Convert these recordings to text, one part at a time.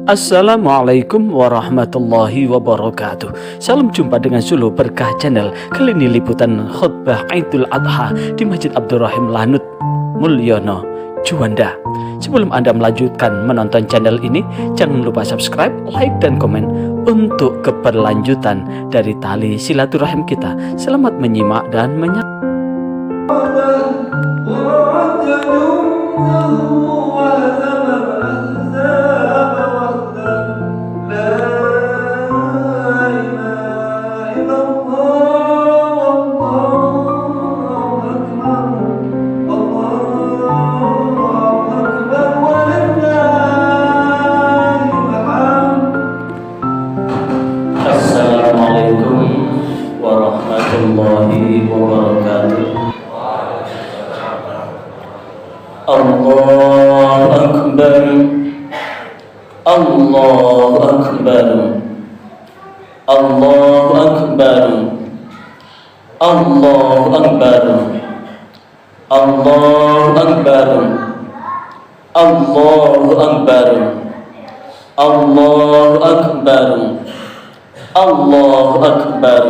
Assalamualaikum warahmatullahi wabarakatuh. Salam jumpa dengan Suluh Berkah Channel. Kali ini liputan khutbah Idul Adha di Masjid Abdurrahim Lanut Mulyono, Juanda. Sebelum Anda melanjutkan menonton channel ini, jangan lupa subscribe, like, dan komen untuk keberlanjutan dari tali silaturahim kita. Selamat menyimak dan menyaksikan. Assalamualaikum warahmatullahi wabarakatuh. Allahu Akbar, Allahu Akbar, Allahu Akbar, Allahu Akbar, Allahu Akbar, Allahu Akbar, Allahu Akbar, Allahu Akbar,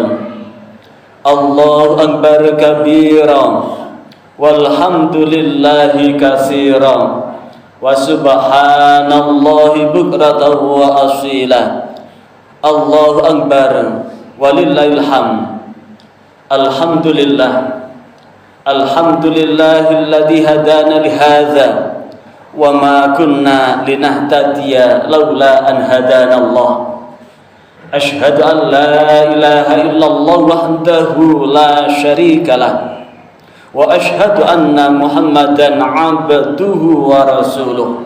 Allahu Akbar kabira, walhamdulillahi katsira, wa subhanallahi bukratan wa asila. Allahu Akbar, walillahil hamd. Alhamdulillah, alhamdulillahilladzi hadana lihadza wa ma kunna linahtadiya laula an hadanallah. Asyhadu an la ilaha illallah wahdahu la syarikalah, wa asyhadu anna Muhammadan abduhu wa rasuluh.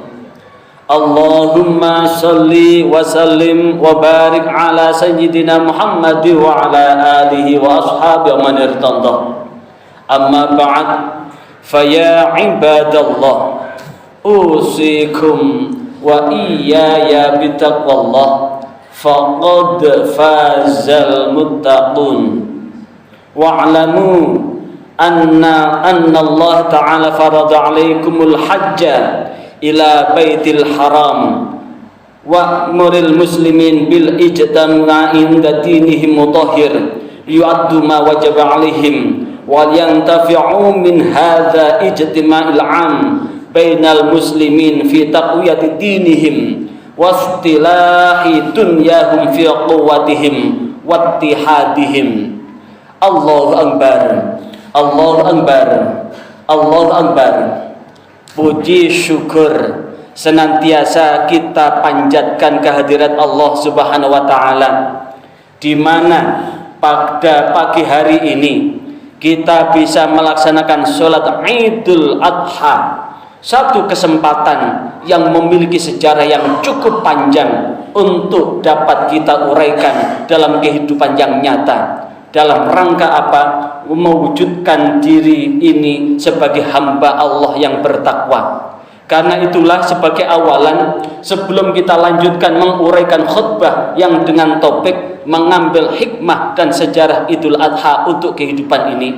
Allahumma salli wa sallim wa barik ala sayyidina Muhammad wa ala alihi wa ashabihi wa man irtadah. Amma ba'd, fa ya ibadallah, usikum wa iyaya bitaqwallah, faqad fazal muttaqun. Wa'lamu anna Allah ta'ala farada alaikumul hajja ila baitil haram wa'muril muslimin bil ijtama'i inda dinihim mutahhir yu'addu ma wajaba alaihim wa yantafi'u min hadza ijtima'il 'am bainal muslimin fi taqwiyati dinihim wastilahi dunyahum fi quwwatihim wattihadihim. Allahu Akbar, Allahu Akbar, Allahu Akbar. Puji syukur senantiasa kita panjatkan kehadirat Allah Subhanahu wa taala, di mana pada pagi hari ini kita bisa melaksanakan sholat Idul Adha, satu kesempatan yang memiliki sejarah yang cukup panjang untuk dapat kita uraikan dalam kehidupan yang nyata. Dalam rangka apa? Mewujudkan diri ini sebagai hamba Allah yang bertakwa. Karena itulah sebagai awalan, sebelum kita lanjutkan menguraikan khutbah yang dengan topik mengambil hikmah dan sejarah Idul Adha untuk kehidupan ini,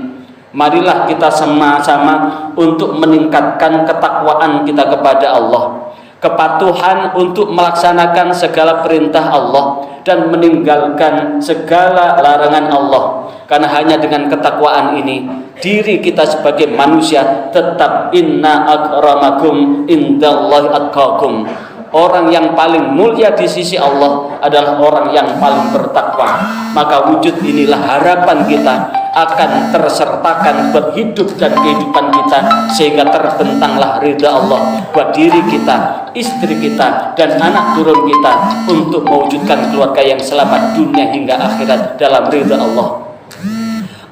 marilah kita sama-sama untuk meningkatkan ketakwaan kita kepada Allah, kepatuhan untuk melaksanakan segala perintah Allah dan meninggalkan segala larangan Allah. Karena hanya dengan ketakwaan ini, diri kita sebagai manusia tetap inna akramakum indallahi atqakum. Orang yang paling mulia di sisi Allah adalah orang yang paling bertakwa. Maka wujud inilah harapan kita akan tersertakan buat hidup dan kehidupan kita, sehingga terbentanglah ridha Allah buat diri kita, istri kita, dan anak turun kita untuk mewujudkan keluarga yang selamat dunia hingga akhirat dalam ridha Allah.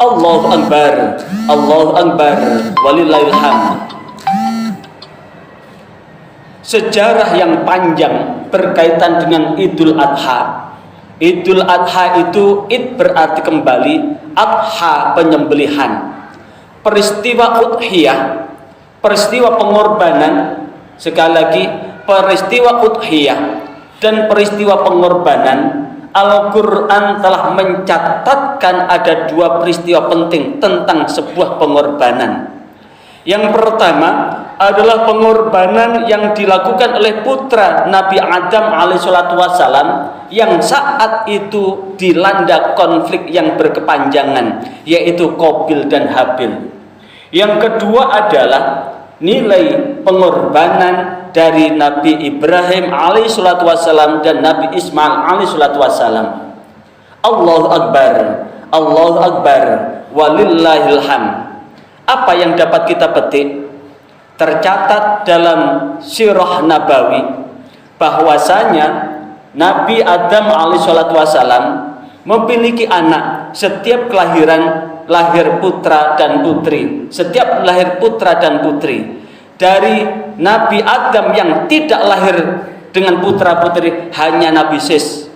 Allahu Akbar, Allahu Akbar, walillahil hamd. Sejarah yang panjang berkaitan dengan Idul Adha. Idul Adha itu id berarti kembali, adha penyembelihan. Peristiwa udhiyah, peristiwa pengorbanan, sekali lagi peristiwa udhiyah dan peristiwa pengorbanan. Al-Quran telah mencatatkan ada dua peristiwa penting tentang sebuah pengorbanan. Yang pertama, adalah pengorbanan yang dilakukan oleh putra Nabi Adam alaihissalatu wassalam yang saat itu dilanda konflik yang berkepanjangan, yaitu Qabil dan Habil. Yang kedua adalah nilai pengorbanan dari Nabi Ibrahim alaihissalatu wassalam dan Nabi Ismail alaihissalatu wassalam. Allahu Akbar, Allahu Akbar, walillahil hamd. Apa yang dapat kita petik? Tercatat dalam sirah Nabawi bahwasanya Nabi Adam alaihissalatu wassalam memiliki anak. Setiap kelahiran lahir putra dan putri. Setiap lahir putra dan putri. Dari Nabi Adam yang tidak lahir dengan putra putri hanya Nabi Sis.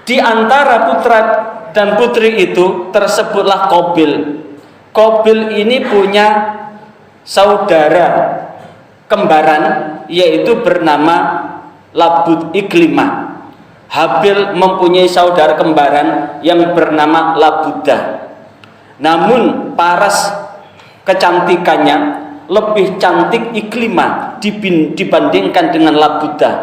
Di antara putra dan putri itu tersebutlah Qabil. Qabil ini punya saudara kembaran yaitu bernama Labud Iklimah. Habil mempunyai saudara kembaran yang bernama Labudah. Namun paras kecantikannya lebih cantik Iklimah dibandingkan dengan Labudah.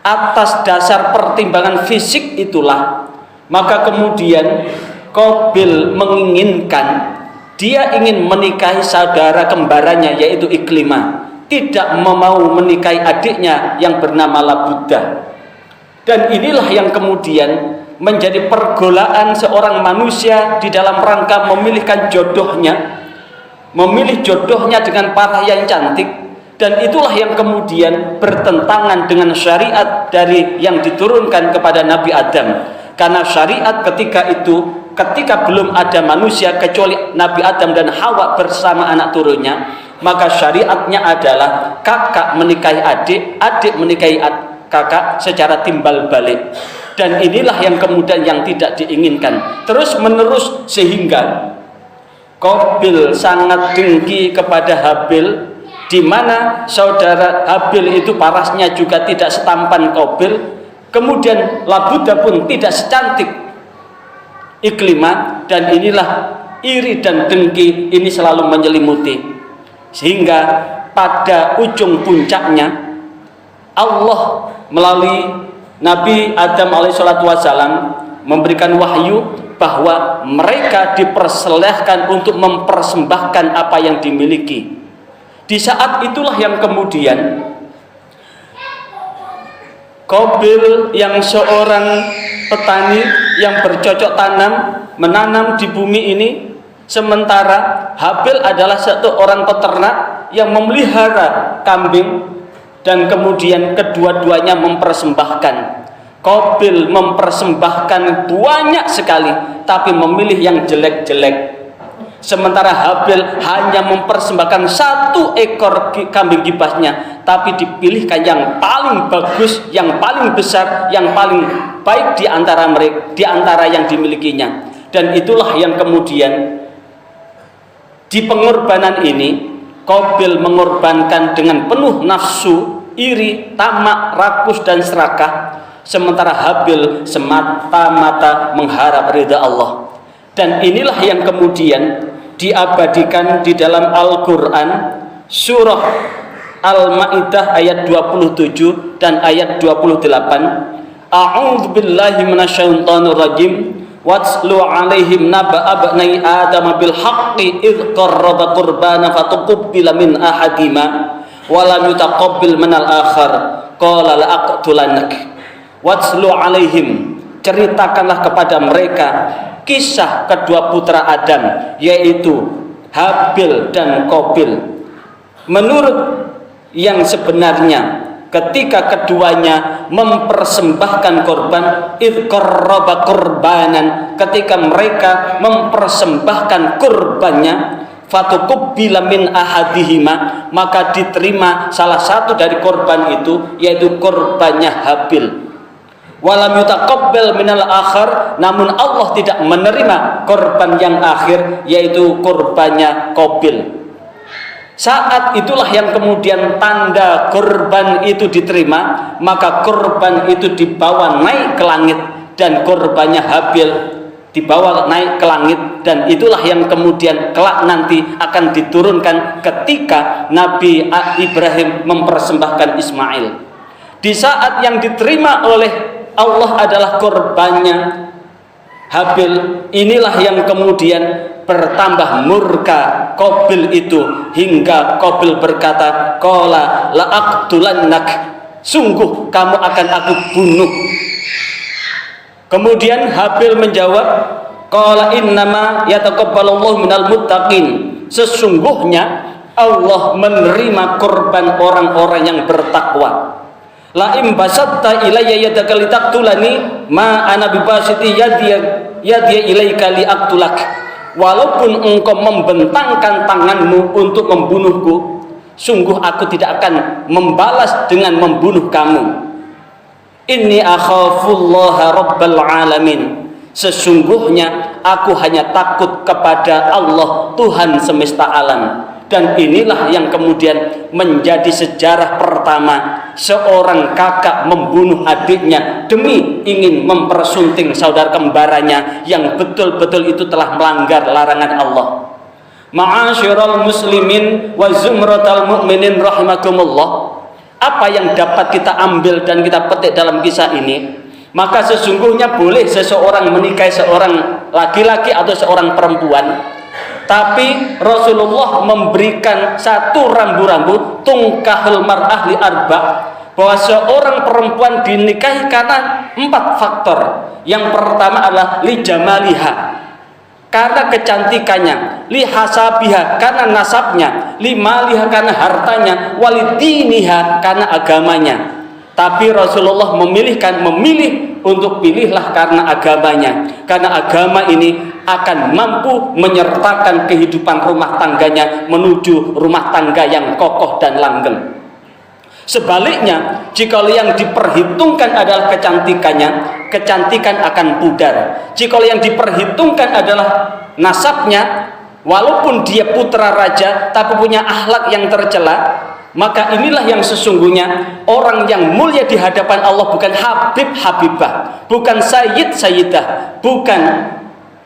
Atas dasar pertimbangan fisik itulah maka kemudian Qabil menginginkan, dia ingin menikahi saudara kembarannya yaitu Iklimah, tidak mau menikahi adiknya yang bernama Labudah. Dan inilah yang kemudian menjadi pergolakan seorang manusia di dalam rangka memilihkan jodohnya, memilih jodohnya dengan parah yang cantik. Dan itulah yang kemudian bertentangan dengan syariat dari yang diturunkan kepada Nabi Adam. Karena syariat ketika belum ada manusia kecuali Nabi Adam dan Hawa bersama anak turunnya, maka syariatnya adalah kakak menikahi adik, adik menikahi kakak secara timbal balik. Dan inilah yang kemudian yang tidak diinginkan terus menerus, sehingga Qabil sangat dengki kepada Habil, di mana saudara Habil itu parasnya juga tidak setampan Qabil, kemudian Labudah pun tidak secantik Iklimah, dan inilah iri dan dengki ini selalu menyelimuti, sehingga pada ujung puncaknya Allah melalui Nabi Adam alaihissalatu wassalam memberikan wahyu bahwa mereka dipersilahkan untuk mempersembahkan apa yang dimiliki. Di saat itulah yang kemudian Qabil yang seorang petani yang bercocok tanam, menanam di bumi ini, sementara Habil adalah satu orang peternak yang memelihara kambing, dan kemudian kedua-duanya mempersembahkan. Qabil mempersembahkan banyak sekali, tapi memilih yang jelek-jelek. Sementara Habil hanya mempersembahkan satu ekor kambing gibasnya, tapi dipilihkan yang paling bagus, yang paling besar, yang paling baik di antara mereka, di antara yang dimilikinya. Dan itulah yang kemudian di pengorbanan ini Qabil mengorbankan dengan penuh nafsu, iri, tamak, rakus dan serakah, sementara Habil semata-mata mengharap ridha Allah. Dan inilah yang kemudian diabadikan di dalam Al-Quran surah Al-Ma'idah ayat 27 dan ayat 28. A'udzu billahi minasyaitonir rajim. Watslu 'alaihim naba'a bani Adam bil haqqi idz qarraba qurbana fatuqbila min ahadima wa lam yutaqabbil min al-akhar qala la aqtulannak. Watslu 'alaihim, ceritakanlah kepada mereka kisah kedua putra Adam, yaitu Habil dan Qabil. Menurut yang sebenarnya, ketika keduanya mempersembahkan korban, idz qarraba qurbanan, ketika mereka mempersembahkan kurbannya, fatuqbila min ahadihima, maka diterima salah satu dari korban itu, yaitu korbannya Habil. Walam yutaqabbal minal akhar, namun Allah tidak menerima korban yang akhir, yaitu korbannya Qabil. Saat itulah yang kemudian tanda korban itu diterima, maka korban itu dibawa naik ke langit, dan korbannya Habil dibawa naik ke langit dan itulah yang kemudian kelak nanti akan diturunkan ketika Nabi Ibrahim mempersembahkan Ismail. Di saat yang diterima oleh Allah adalah korbannya Habil, inilah yang kemudian bertambah murka Qabil itu, hingga Qabil berkata, qala la'aqtulannak, sungguh kamu akan aku bunuh. Kemudian Habil menjawab, qala innama yataqabbalullahu minal muttaqin, sesungguhnya Allah menerima korban orang-orang yang bertakwa. La im basatta ilayya yadaka litaqtulani ma ana bibasiti yadiya ilaika liaqtulak, walaupun engkau membentangkan tanganmu untuk membunuhku, sungguh aku tidak akan membalas dengan membunuh kamu. Inni akhafullaha rabbal alamin, sesungguhnya aku hanya takut kepada Allah, Tuhan semesta alam. Dan inilah yang kemudian menjadi sejarah pertama seorang kakak membunuh adiknya demi ingin mempersunting saudara kembarannya yang betul-betul itu telah melanggar larangan Allah. Ma'asyiral muslimin wa zumratal mu'minin rahimakumullah, apa yang dapat kita ambil dan kita petik dalam kisah ini? Maka sesungguhnya boleh seseorang menikahi seorang laki-laki atau seorang perempuan, tapi Rasulullah memberikan satu rambu-rambu, tungkahul mar'ah li arba', bahwa seorang perempuan dinikahi karena 4 faktor. Yang pertama adalah li jamaliha, karena kecantikannya, li hasabiha, karena nasabnya, li maliha, karena hartanya, walidiniha, karena agamanya. Tapi Rasulullah memilih untuk pilihlah karena agamanya, karena agama ini akan mampu menyertakan kehidupan rumah tangganya menuju rumah tangga yang kokoh dan langgeng. Sebaliknya, jika yang diperhitungkan adalah kecantikannya, kecantikan akan pudar. Jika yang diperhitungkan adalah nasabnya, walaupun dia putra raja tapi punya akhlak yang tercela, maka inilah yang sesungguhnya orang yang mulia di hadapan Allah, bukan Habib Habibah, bukan Sayyid Sayyidah, bukan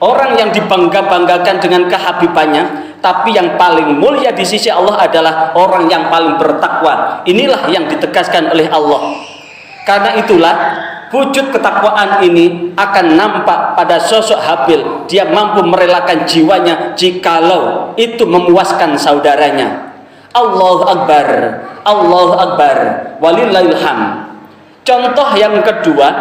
orang yang dibangga-banggakan dengan kehabibannya, tapi yang paling mulia di sisi Allah adalah orang yang paling bertakwa. Inilah yang ditegaskan oleh Allah. Karena itulah wujud ketakwaan ini akan nampak pada sosok Habil. Dia mampu merelakan jiwanya jikalau itu memuaskan saudaranya. Allahu Akbar, Allahu Akbar, walillahilham. Contoh yang kedua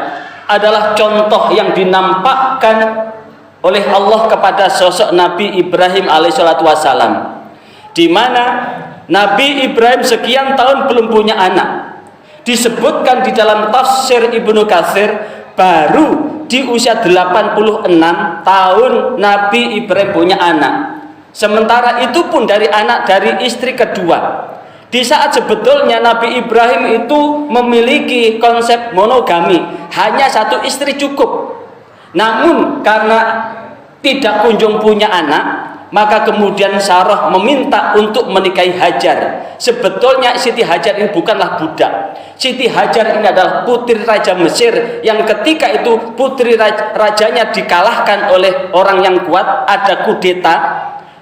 adalah contoh yang dinampakkan oleh Allah kepada sosok Nabi Ibrahim alaihissalatu wassalam, di mana Nabi Ibrahim sekian tahun belum punya anak. Disebutkan di dalam tafsir Ibnu Katsir, baru di usia 86 tahun Nabi Ibrahim punya anak. Sementara itu pun dari anak dari istri kedua. Di saat sebetulnya Nabi Ibrahim itu memiliki konsep monogami, hanya satu istri cukup. Namun karena tidak kunjung punya anak, maka kemudian Sarah meminta untuk menikahi Hajar. Sebetulnya Siti Hajar ini bukanlah budak. Siti Hajar ini adalah putri Raja Mesir yang ketika itu putri rajanya dikalahkan oleh orang yang kuat, ada kudeta.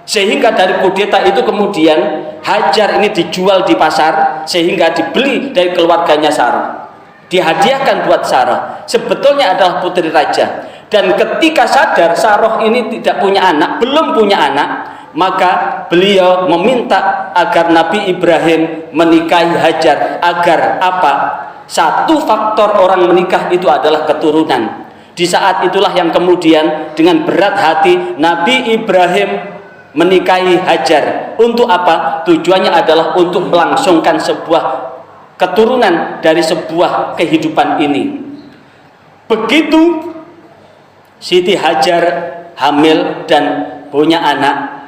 Sehingga dari kudeta itu kemudian Hajar ini dijual di pasar, sehingga dibeli dari keluarganya Sarah, dihadiahkan buat Sarah. Sebetulnya adalah putri raja. Dan ketika sadar Sarah ini tidak punya anak, belum punya anak, maka beliau meminta agar Nabi Ibrahim menikahi Hajar. Agar apa? Satu faktor orang menikah itu adalah keturunan. Di saat itulah yang kemudian dengan berat hati Nabi Ibrahim menikahi Hajar. Untuk apa? Tujuannya adalah untuk melangsungkan sebuah keturunan dari sebuah kehidupan ini. Begitu Siti Hajar hamil dan punya anak,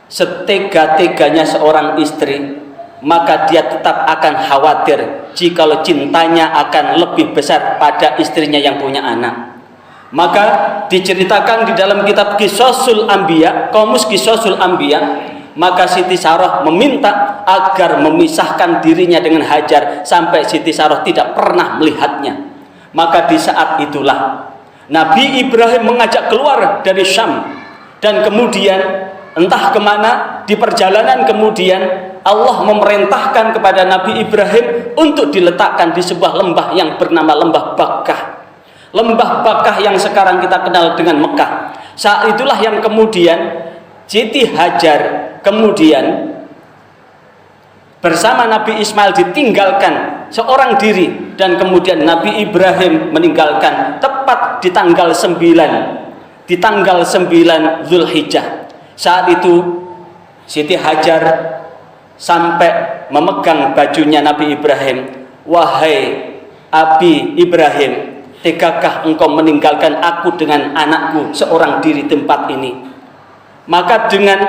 setega-teganya seorang istri, maka dia tetap akan khawatir jikalau cintanya akan lebih besar pada istrinya yang punya anak. Maka diceritakan di dalam kitab Qisasul Anbiya, Qomus Qisasul Anbiya, maka Siti Sarah meminta agar memisahkan dirinya dengan Hajar sampai Siti Sarah tidak pernah melihatnya. Maka di saat itulah Nabi Ibrahim mengajak keluar dari Syam Dan kemudian entah kemana di perjalanan kemudian Allah memerintahkan kepada Nabi Ibrahim untuk diletakkan di sebuah lembah yang bernama Lembah Bakkah. Lembah Bakkah yang sekarang kita kenal dengan Mekah. Saat itulah yang kemudian Siti Hajar kemudian bersama Nabi Ismail ditinggalkan seorang diri, dan kemudian Nabi Ibrahim meninggalkan tepat di tanggal 9 Zulhijjah. Saat itu Siti Hajar sampai memegang bajunya Nabi Ibrahim. "Wahai Abi Ibrahim, tegakah engkau meninggalkan aku dengan anakku seorang diri tempat ini?" Maka dengan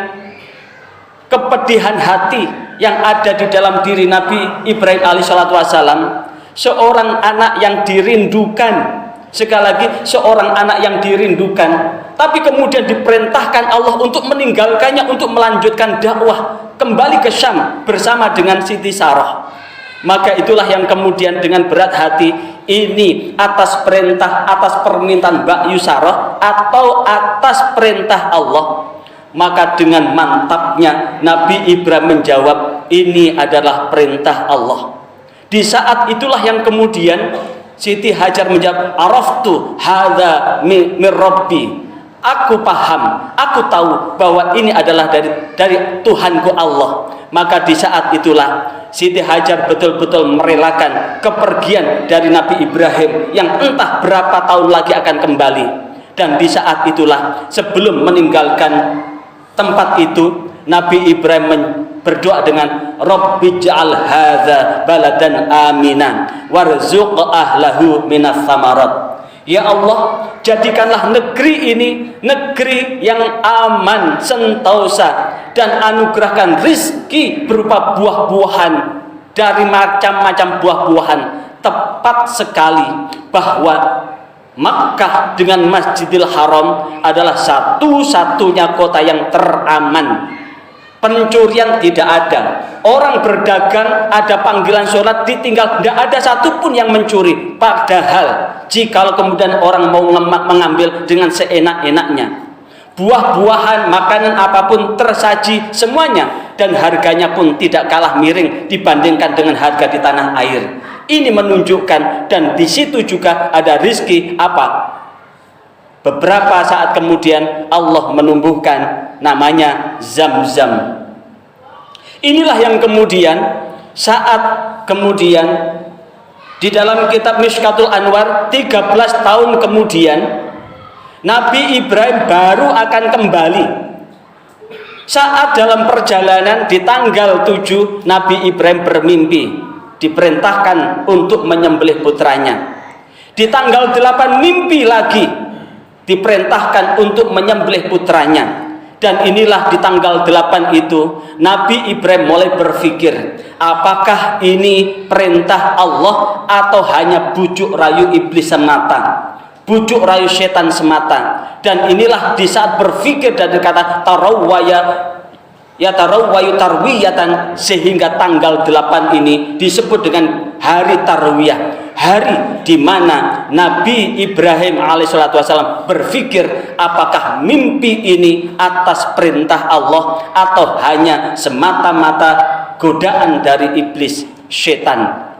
kepedihan hati yang ada di dalam diri Nabi Ibrahim alaihissalam, seorang anak yang dirindukan, sekali lagi seorang anak yang dirindukan, tapi kemudian diperintahkan Allah untuk meninggalkannya untuk melanjutkan dakwah kembali ke Syam bersama dengan Siti Sarah. Maka itulah yang kemudian dengan berat hati ini, atas perintah, atas permintaan Mbak Yusarah atau atas perintah Allah, maka dengan mantapnya Nabi Ibrahim menjawab, ini adalah perintah Allah. Di saat itulah yang kemudian Siti Hajar menjawab, araftu hadza min Rabbi, aku paham, aku tahu bahwa ini adalah dari Tuhanku Allah. Maka di saat itulah Siti Hajar betul-betul merelakan kepergian dari Nabi Ibrahim yang entah berapa tahun lagi akan kembali. Dan di saat itulah, sebelum meninggalkan tempat itu, Nabi Ibrahim berdoa dengan Rabbi ja'al hadza baladan aminan warzuq ahlahu minas samarat. Ya Allah, jadikanlah negeri ini negeri yang aman sentosa, dan anugerahkan rizki berupa buah-buahan dari macam-macam buah-buahan. Tepat sekali bahwa Makkah dengan Masjidil Haram adalah satu-satunya kota yang teraman. Pencurian tidak ada, orang berdagang ada panggilan sholat ditinggal, tidak ada satupun yang mencuri. Padahal jika kemudian orang mau mengambil dengan seenak-enaknya, buah-buahan, makanan apapun tersaji semuanya, dan harganya pun tidak kalah miring dibandingkan dengan harga di tanah air. Ini menunjukkan, dan di situ juga ada rizki apa? Beberapa saat kemudian Allah menumbuhkan namanya Zam-Zam. Inilah yang kemudian saat kemudian di dalam kitab Mishkatul Anwar 13 tahun kemudian Nabi Ibrahim baru akan kembali. Saat dalam perjalanan di tanggal 7 Nabi Ibrahim bermimpi, diperintahkan untuk menyembelih putranya. Di tanggal 8 mimpi lagi, diperintahkan untuk menyembelih putranya. Dan inilah di tanggal 8 itu Nabi Ibrahim mulai berpikir, apakah ini perintah Allah atau hanya bujuk rayu iblis semata, bujuk rayu setan semata. Dan inilah di saat berpikir dari kata tarawwaya tarawwayu tarwiyatan, sehingga tanggal 8 ini disebut dengan hari tarwiyah, hari di mana Nabi Ibrahim alaihissalam berpikir apakah mimpi ini atas perintah Allah atau hanya semata-mata godaan dari iblis setan.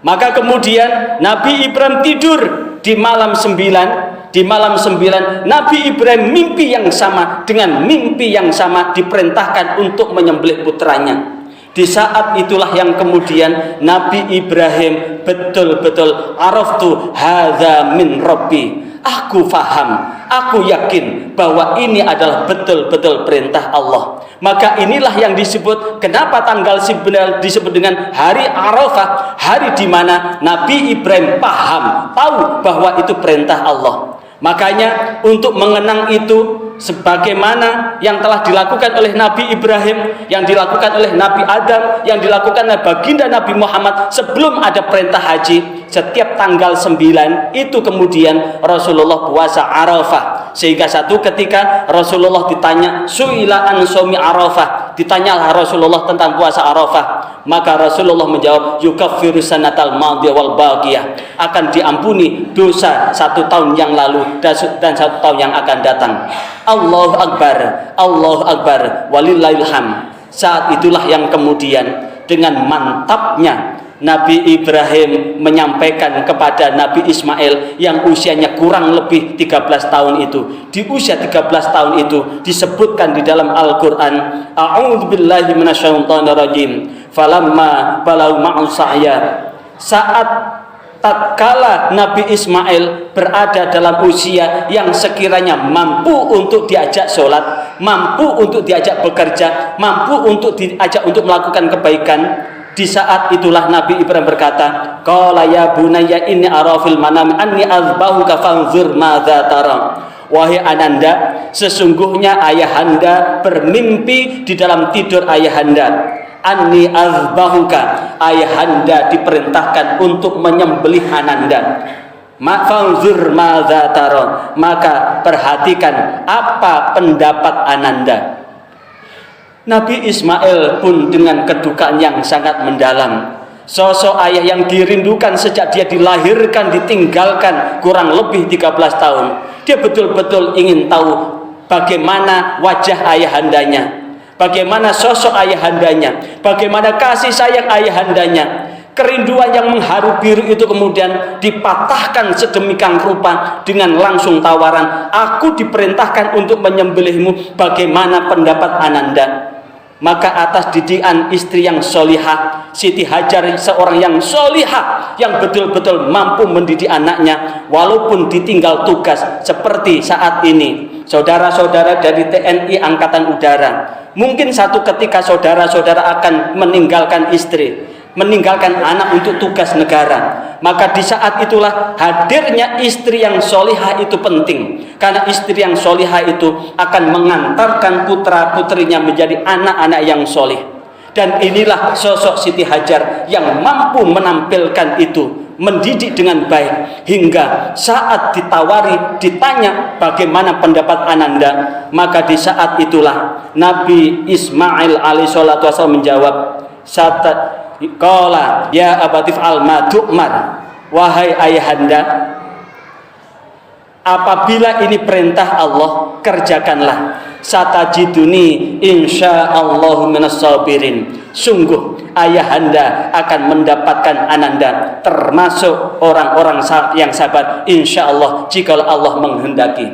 Maka kemudian Nabi Ibrahim tidur di malam 9. Di malam 9 Nabi Ibrahim mimpi yang sama, dengan mimpi yang sama diperintahkan untuk menyembelih putranya. Di saat itulah yang kemudian Nabi Ibrahim betul-betul araftu hadza min Rabbi, aku faham, aku yakin bahwa ini adalah betul-betul perintah Allah. Maka inilah yang disebut, kenapa tanggal 9 disebut dengan hari Arafah, hari di mana Nabi Ibrahim paham, tahu bahwa itu perintah Allah. Makanya untuk mengenang itu, sebagaimana yang telah dilakukan oleh Nabi Ibrahim, yang dilakukan oleh Nabi Adam, yang dilakukan oleh baginda Nabi Muhammad sebelum ada perintah haji, setiap tanggal 9 itu kemudian Rasulullah puasa Arafah. Sehingga satu ketika Rasulullah ditanya, su'ila an shaumi Arafah, ditanyalah Rasulullah tentang puasa Arafah, maka Rasulullah menjawab, yukaffiru sanatal madiyah wal baqiyah, akan diampuni dosa 1 tahun yang lalu dan 1 tahun yang akan datang. Allahu Akbar, Allahu Akbar, walillahil hamd. Saat itulah yang kemudian dengan mantapnya Nabi Ibrahim menyampaikan kepada Nabi Ismail yang usianya kurang lebih 13 tahun itu. Di usia 13 tahun itu disebutkan di dalam Al-Quran, A'udzubillahi minasyaitonirrajim, falamma balau ma'u sa'ya. Saat tatkala Nabi Ismail berada dalam usia yang sekiranya mampu untuk diajak sholat, mampu untuk diajak bekerja, mampu untuk diajak untuk melakukan kebaikan, di saat itulah Nabi Ibrahim berkata, qala ya bunayya inni ara fil manami anni azbahuka fanzur madza tara. Wahai ananda, sesungguhnya ayahanda bermimpi di dalam tidur ayahanda. Anni azbahuka, ayahanda diperintahkan untuk menyembelih ananda. Fanzur madza tara, maka perhatikan apa pendapat ananda. Nabi Ismail pun dengan kedukaan yang sangat mendalam. Sosok ayah yang dirindukan sejak dia dilahirkan, ditinggalkan kurang lebih 13 tahun. Dia betul-betul ingin tahu bagaimana wajah ayahandanya, bagaimana sosok ayahandanya, bagaimana kasih sayang ayahandanya. Kerinduan yang mengharu biru itu kemudian dipatahkan sedemikian rupa dengan langsung tawaran, aku diperintahkan untuk menyembelihmu, bagaimana pendapat ananda? Maka atas didikan istri yang solihah, Siti Hajar seorang yang solihah, yang betul-betul mampu mendidik anaknya walaupun ditinggal tugas seperti saat ini. Saudara-saudara dari TNI Angkatan Udara, mungkin satu ketika saudara-saudara akan meninggalkan istri, meninggalkan anak untuk tugas negara. Maka di saat itulah hadirnya istri yang solihah itu penting, karena istri yang solihah itu akan mengantarkan putra-putrinya menjadi anak-anak yang solih. Dan inilah sosok Siti Hajar yang mampu menampilkan itu, mendidik dengan baik, hingga saat ditawari, ditanya bagaimana pendapat ananda, maka di saat itulah Nabi Ismail alaihissalatu wassalam menjawab, qala ya abatif al-ma tu'mar, wahai ayahanda, apabila ini perintah Allah, kerjakanlah. Satajiduni insyaallahu minas sabirin. Sungguh ayahanda akan mendapatkan ananda termasuk orang-orang yang sabar, insyaallah, jika Allah menghendaki.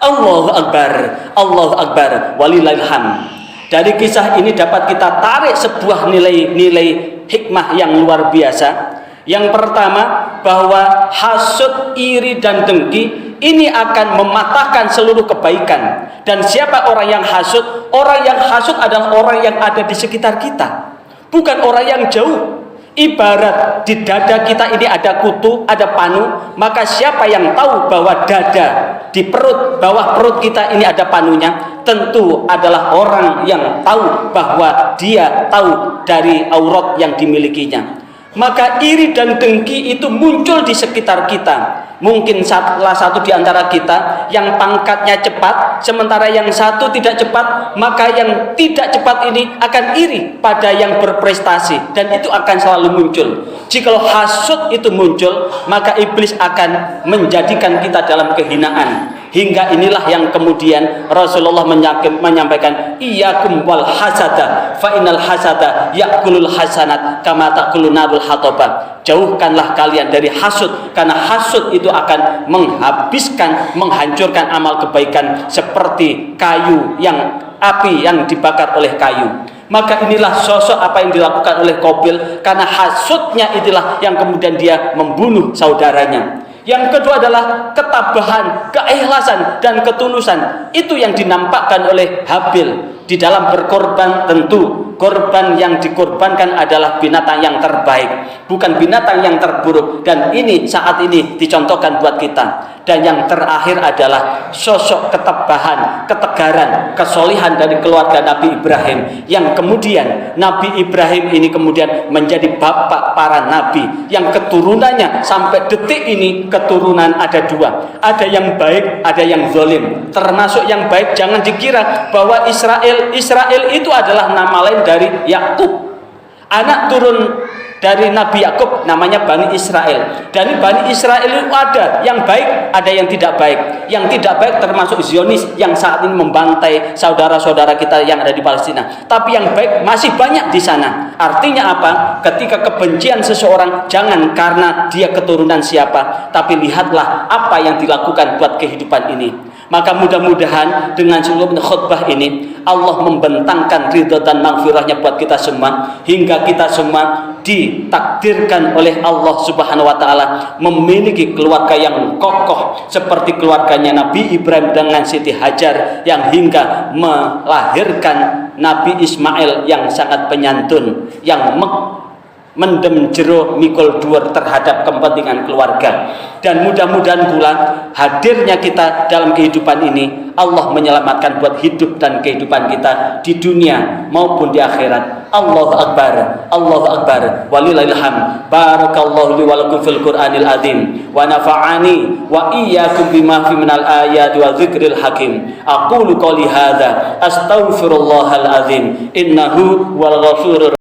Allahu Akbar, Allahu Akbar, walillahil hamd. Dari kisah ini dapat kita tarik sebuah nilai-nilai hikmah yang luar biasa. Yang pertama, bahwa hasud, iri dan dengki ini akan mematahkan seluruh kebaikan. Dan siapa orang yang hasud? Orang yang hasud adalah orang yang ada di sekitar kita, bukan orang yang jauh. Ibarat di dada kita ini ada kutu, ada panu, maka siapa yang tahu bahwa dada di perut, bawah perut kita ini ada panunya? Tentu adalah orang yang tahu bahwa dia tahu dari aurat yang dimilikinya. Maka iri dan dengki itu muncul di sekitar kita. Mungkin salah satu di antara kita yang pangkatnya cepat, sementara yang satu tidak cepat, maka yang tidak cepat ini akan iri pada yang berprestasi, dan itu akan selalu muncul. Jikalau hasud itu muncul, maka iblis akan menjadikan kita dalam kehinaan. Hingga inilah yang kemudian Rasulullah menyampaikan, iyyakum wal hasada fa innal hasada yakulul hasanat kama takulun narul hataba. Jauhkanlah kalian dari hasud, karena hasud itu akan menghabiskan, menghancurkan amal kebaikan seperti kayu yang api yang dibakar oleh kayu. Maka inilah sosok apa yang dilakukan oleh Qabil, karena hasudnya itulah yang kemudian dia membunuh saudaranya. Yang kedua adalah ketabahan, keikhlasan dan ketulusan. Itu yang dinampakkan oleh Habil di dalam berkorban. Tentu korban yang dikorbankan adalah binatang yang terbaik, bukan binatang yang terburuk. Dan ini saat ini dicontohkan buat kita. Dan yang terakhir adalah sosok ketabahan, ketegaran, kesolihan dari keluarga Nabi Ibrahim, yang kemudian Nabi Ibrahim ini kemudian menjadi bapak para nabi, yang keturunannya sampai detik ini keturunan ada dua, ada yang baik, ada yang zalim. Termasuk yang baik, jangan dikira bahwa Israel itu adalah nama lain dari Yakub, anak turun dari Nabi Yakub namanya Bani Israel. Dari Bani Israel itu ada yang baik, ada yang tidak baik. Yang tidak baik termasuk Zionis yang saat ini membantai saudara-saudara kita yang ada di Palestina. Tapi yang baik masih banyak di sana. Artinya apa? Ketika kebencian seseorang, jangan karena dia keturunan siapa, tapi lihatlah apa yang dilakukan buat kehidupan ini. Maka mudah-mudahan dengan seluruh khutbah ini Allah membentangkan ridha dan maghfirahnya buat kita semua, hingga kita semua ditakdirkan oleh Allah Subhanahu wa taala memiliki keluarga yang kokoh seperti keluarganya Nabi Ibrahim dengan Siti Hajar, yang hingga melahirkan Nabi Ismail yang sangat penyantun, yang mendem jero mikul dhuwur terhadap kepentingan keluarga. Dan mudah-mudahan pula hadirnya kita dalam kehidupan ini Allah menyelamatkan buat hidup dan kehidupan kita di dunia maupun di akhirat. Allahu Akbar, Allahu Akbar, walillahil hamd. Barakallahu li wa lakum fil Qur'anil azim wa nafa'ani wa iyyakum bima fi minal ayati wa dzikril hakim. Aqulu qouli hadza astaghfirullahal azim innahu wal ghafurur